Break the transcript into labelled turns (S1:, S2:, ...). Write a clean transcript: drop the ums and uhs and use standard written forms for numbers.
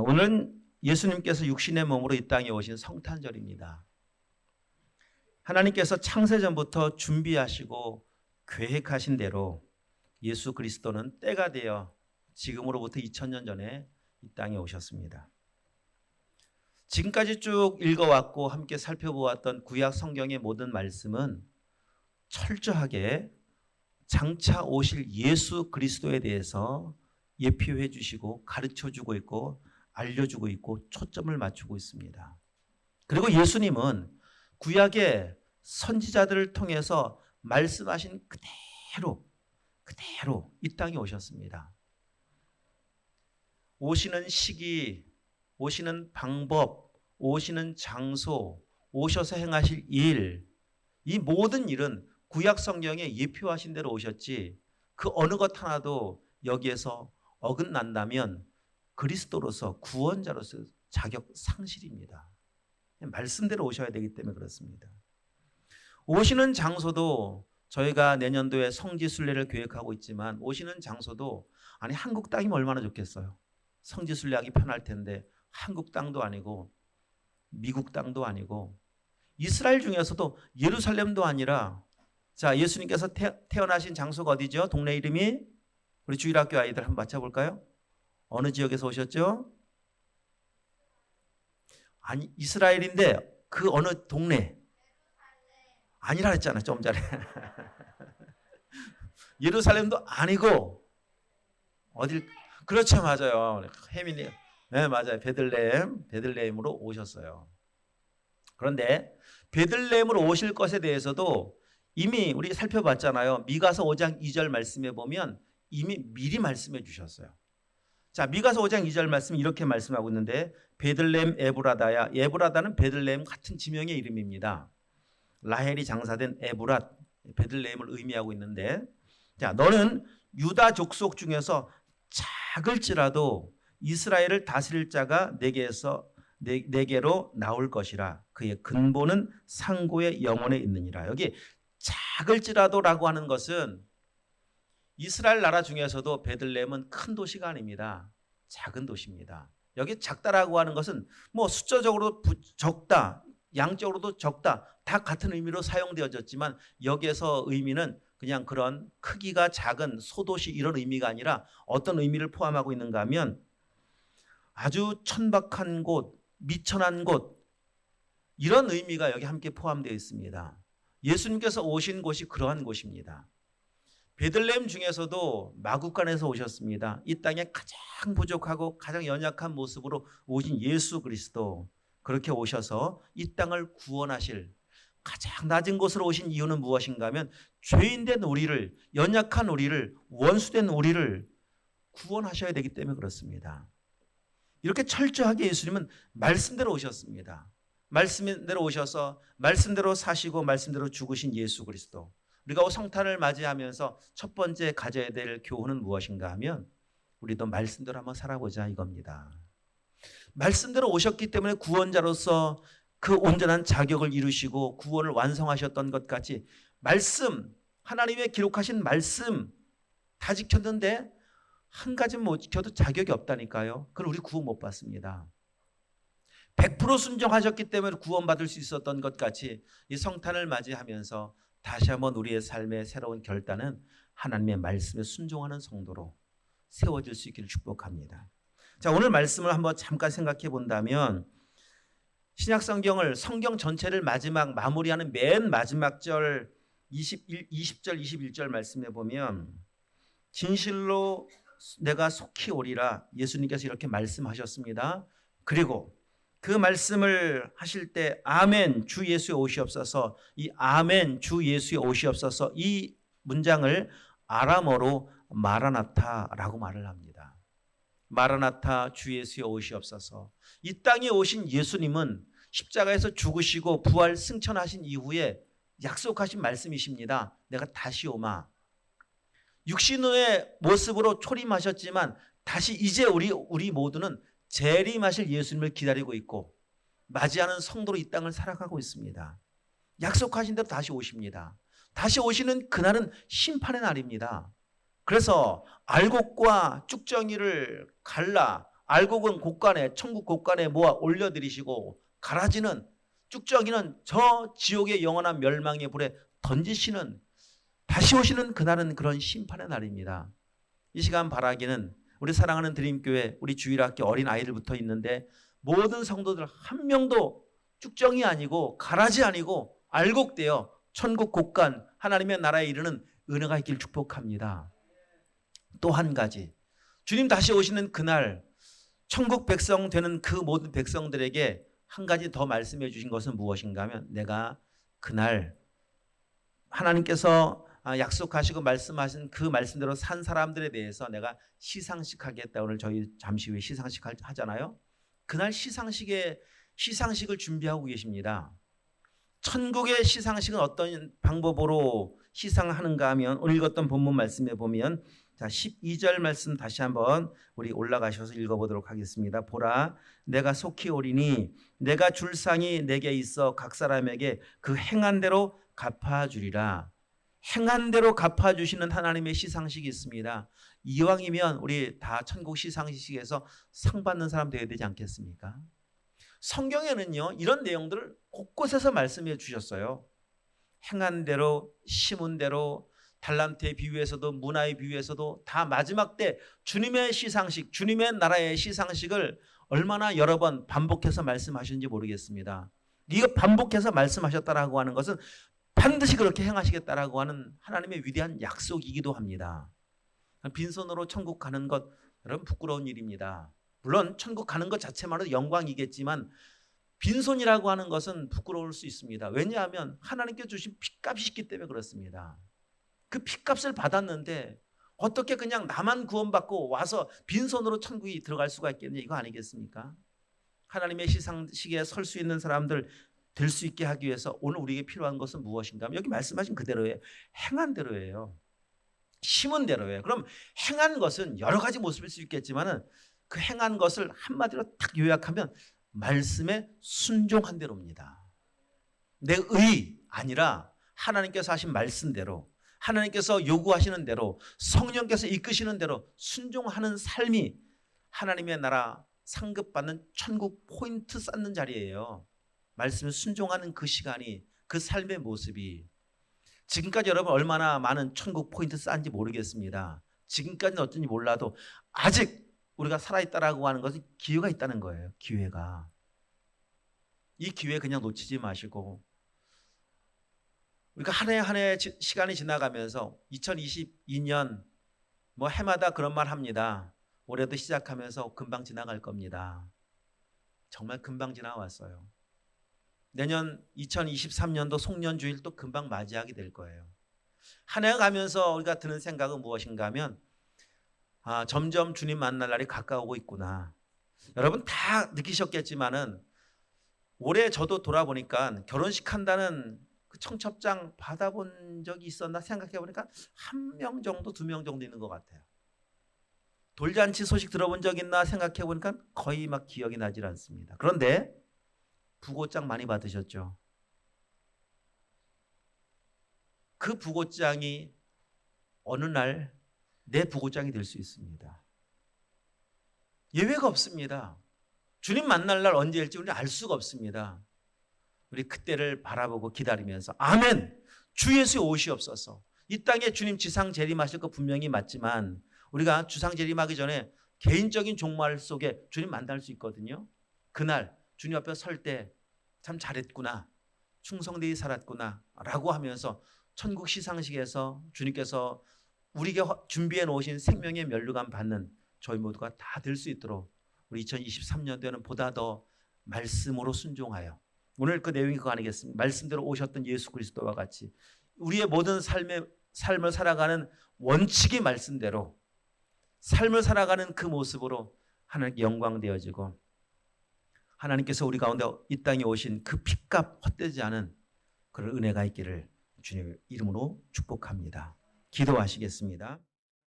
S1: 오늘은 예수님께서 육신의 몸으로 이 땅에 오신 성탄절입니다. 하나님께서 창세전부터 준비하시고 계획하신 대로 예수 그리스도는 때가 되어 지금으로부터 2000년 전에 이 땅에 오셨습니다. 지금까지 쭉 읽어왔고 함께 살펴보았던 구약 성경의 모든 말씀은 철저하게 장차 오실 예수 그리스도에 대해서 예표해 주시고 가르쳐 주고 있고 알려주고 있고 초점을 맞추고 있습니다. 그리고 예수님은 구약의 선지자들을 통해서 말씀하신 그대로 이 땅에 오셨습니다. 오시는 시기, 오시는 방법, 오시는 장소, 오셔서 행하실 일, 이 모든 일은 구약 성경에 예표하신 대로 오셨지 그 어느 것 하나도 여기에서 어긋난다면 그리스도로서 구원자로서 자격 상실입니다. 말씀대로 오셔야 되기 때문에 그렇습니다. 오시는 장소도 저희가 내년도에 성지순례를 계획하고 있지만 오시는 장소도 아니 한국 땅이면 얼마나 좋겠어요. 성지순례하기 편할 텐데 한국 땅도 아니고 미국 땅도 아니고 이스라엘 중에서도 예루살렘도 아니라 자 예수님께서 태어나신 장소가 어디죠? 동네 이름이 우리 주일학교 아이들 한번 맞춰볼까요? 어느 지역에서 오셨죠? 아니 이스라엘인데 그 어느 동네 아니라 했잖아 좀 전에. 예루살렘도 아니고 어딜 그렇죠 맞아요. 혜민이 네 맞아요. 베들레헴으로 오셨어요. 그런데 베들레헴으로 오실 것에 대해서도 이미 우리 살펴봤잖아요. 미가서 5장 2절 말씀에 보면 이미 미리 말씀해 주셨어요. 자, 미가서 5장 2절 말씀 이렇게 말씀하고 있는데 베들레헴 에브라다야. 에브라다는 베들레헴 같은 지명의 이름입니다. 라헬이 장사된 에브랏, 베들레헴을 의미하고 있는데 자, 너는 유다 족속 중에서 작을지라도 이스라엘을 다스릴 자가 내게로 나올 것이라. 그의 근본은 상고의 영혼에 있느니라. 여기 작을지라도라고 하는 것은 이스라엘 나라 중에서도 베들레헴은 큰 도시가 아닙니다. 작은 도시입니다. 여기 작다라고 하는 것은 뭐 숫자적으로 적다, 양적으로도 적다 다 같은 의미로 사용되어졌지만 여기에서 의미는 그냥 그런 크기가 작은 소도시 이런 의미가 아니라 어떤 의미를 포함하고 있는가 하면 아주 천박한 곳, 미천한 곳 이런 의미가 여기 함께 포함되어 있습니다. 예수님께서 오신 곳이 그러한 곳입니다. 베들레헴 중에서도 마구간에서 오셨습니다. 이 땅에 가장 부족하고 가장 연약한 모습으로 오신 예수 그리스도 그렇게 오셔서 이 땅을 구원하실 가장 낮은 곳으로 오신 이유는 무엇인가 하면 죄인된 우리를 연약한 우리를 원수된 우리를 구원하셔야 되기 때문에 그렇습니다. 이렇게 철저하게 예수님은 말씀대로 오셨습니다. 말씀대로 오셔서 말씀대로 사시고 말씀대로 죽으신 예수 그리스도 우리가 성탄을 맞이하면서 첫 번째 가져야 될 교훈은 무엇인가 하면 우리도 말씀대로 한번 살아보자 이겁니다. 말씀대로 오셨기 때문에 구원자로서 그 온전한 자격을 이루시고 구원을 완성하셨던 것 같이 말씀, 하나님의 기록하신 말씀 다 지켰는데 한 가지는 못 지켜도 자격이 없다니까요. 그걸 우리 구원 못 받습니다. 100% 순종하셨기 때문에 구원받을 수 있었던 것 같이 이 성탄을 맞이하면서 다시 한번 우리의 삶의 새로운 결단은 하나님의 말씀에 순종하는 성도로 세워질 수 있기를 축복합니다. 자, 오늘 말씀을 한번 잠깐 생각해 본다면 신약 성경을 성경 전체를 마무리하는 맨 마지막 절 20절 21절 말씀해 보면 진실로 내가 속히 오리라 예수님께서 이렇게 말씀하셨습니다. 그리고 그 말씀을 하실 때 아멘 주 예수의 오시옵소서 이 아멘 주 예수의 오시옵소서 이 문장을 아람어로 마라나타라고 말을 합니다. 마라나타 주 예수의 오시옵소서. 이 땅에 오신 예수님은 십자가에서 죽으시고 부활 승천하신 이후에 약속하신 말씀이십니다. 내가 다시 오마. 육신의 모습으로 초림하셨지만 다시 이제 우리 모두는 재림하실 예수님을 기다리고 있고 맞이하는 성도로 이 땅을 살아가고 있습니다. 약속하신 대로 다시 오십니다. 다시 오시는 그날은 심판의 날입니다. 그래서 알곡과 쭉정이를 갈라 알곡은 곳간에 천국 곳간에 모아 올려드리시고 가라지는 쭉정이는 저 지옥의 영원한 멸망의 불에 던지시는 다시 오시는 그날은 그런 심판의 날입니다. 이 시간 바라기는 우리 사랑하는 드림교회 우리 주일학교 어린 아이들부터 있는데 모든 성도들 한 명도 쭉정이 아니고 가라지 아니고 알곡되어 천국 곳간 하나님의 나라에 이르는 은혜가 있길 축복합니다. 또 한 가지 주님 다시 오시는 그날 천국 백성 되는 그 모든 백성들에게 한 가지 더 말씀해 주신 것은 무엇인가 하면 내가 그날 하나님께서 약속하시고 말씀하신 그 말씀대로 산 사람들에 대해서 내가 시상식 하겠다. 오늘 저희 잠시 후에 시상식 하잖아요. 그날 시상식을 준비하고 계십니다. 천국의 시상식은 어떤 방법으로 시상하는가 하면 오늘 읽었던 본문 말씀에 보면 자 12절 말씀 다시 한번 우리 올라가셔서 읽어보도록 하겠습니다. 보라 내가 속히 오리니 내가 줄 상이 내게 있어 각 사람에게 그 행한 대로 갚아주리라. 행한 대로 갚아주시는 하나님의 시상식이 있습니다. 이왕이면 우리 다 천국 시상식에서 상 받는 사람 되어야 되지 않겠습니까? 성경에는요 이런 내용들을 곳곳에서 말씀해 주셨어요. 행한 대로 심은 대로 달란트의 비유에서도 문화의 비유에서도 다 마지막 때 주님의 시상식 주님의 나라의 시상식을 얼마나 여러 번 반복해서 말씀하셨는지 모르겠습니다. 이거 반복해서 말씀하셨다라고 하는 것은 반드시 그렇게 행하시겠다라고 하는 하나님의 위대한 약속이기도 합니다. 빈손으로 천국 가는 것 여러분 부끄러운 일입니다. 물론 천국 가는 것 자체만으로도 영광이겠지만 빈손이라고 하는 것은 부끄러울 수 있습니다. 왜냐하면 하나님께 주신 핏값이 있기 때문에 그렇습니다. 그 핏값을 받았는데 어떻게 그냥 나만 구원받고 와서 빈손으로 천국에 들어갈 수가 있겠냐 이거 아니겠습니까? 하나님의 시상식에 설 수 있는 사람들 될 수 있게 하기 위해서 오늘 우리에게 필요한 것은 무엇인가 하면 여기 말씀하신 그대로예요. 행한 대로예요. 심은 대로예요. 그럼 행한 것은 여러 가지 모습일 수 있겠지만 그 행한 것을 한마디로 딱 요약하면 말씀에 순종한 대로입니다. 내 의 아니라 하나님께서 하신 말씀대로 하나님께서 요구하시는 대로 성령께서 이끄시는 대로 순종하는 삶이 하나님의 나라 상급받는 천국 포인트 쌓는 자리예요. 말씀에 순종하는 그 시간이 그 삶의 모습이 지금까지 여러분 얼마나 많은 천국 포인트 쌓은지 모르겠습니다. 지금까지는 어쩐지 몰라도 아직 우리가 살아있다라고 하는 것은 기회가 있다는 거예요. 기회가. 이 기회 그냥 놓치지 마시고 우리가 한 해 한 해 시간이 지나가면서 2022년 뭐 해마다 그런 말 합니다. 올해도 시작하면서 금방 지나갈 겁니다. 정말 금방 지나왔어요. 내년 2023년도 송년주일 또 금방 맞이하게 될 거예요. 한 해가 가면서 우리가 드는 생각은 무엇인가 하면 점점 주님 만날 날이 가까우고 있구나. 여러분 다 느끼셨겠지만은 올해 저도 돌아보니까 결혼식 한다는 그 청첩장 받아본 적이 있었나 생각해 보니까 1명 정도 2명 정도 있는 것 같아요. 돌잔치 소식 들어본 적 있나 생각해 보니까 거의 막 기억이 나질 않습니다. 그런데 부고장 많이 받으셨죠? 그 부고장이 어느 날 내 부고장이 될 수 있습니다. 예외가 없습니다. 주님 만날 날 언제일지 우리는 알 수가 없습니다. 우리 그때를 바라보고 기다리면서 아멘! 주 예수의 오시옵소서. 이 땅에 주님 지상 재림하실 거 분명히 맞지만 우리가 주상 재림하기 전에 개인적인 종말 속에 주님 만날 수 있거든요. 그날 주님 앞에 설 때 참 잘했구나. 충성되이 살았구나. 라고 하면서 천국 시상식에서 주님께서 우리에게 준비해 놓으신 생명의 면류관 받는 저희 모두가 다 될 수 있도록 우리 2023년도에는 보다 더 말씀으로 순종하여 오늘 그 내용이 그거 아니겠습니까? 말씀대로 오셨던 예수 그리스도와 같이 우리의 모든 삶을 살아가는 원칙의 말씀대로 삶을 살아가는 그 모습으로 하나님께 영광되어지고 하나님께서 우리 가운데 이 땅에 오신 그 핏값 헛되지 않은 그런 은혜가 있기를 주님의 이름으로 축복합니다. 기도하시겠습니다.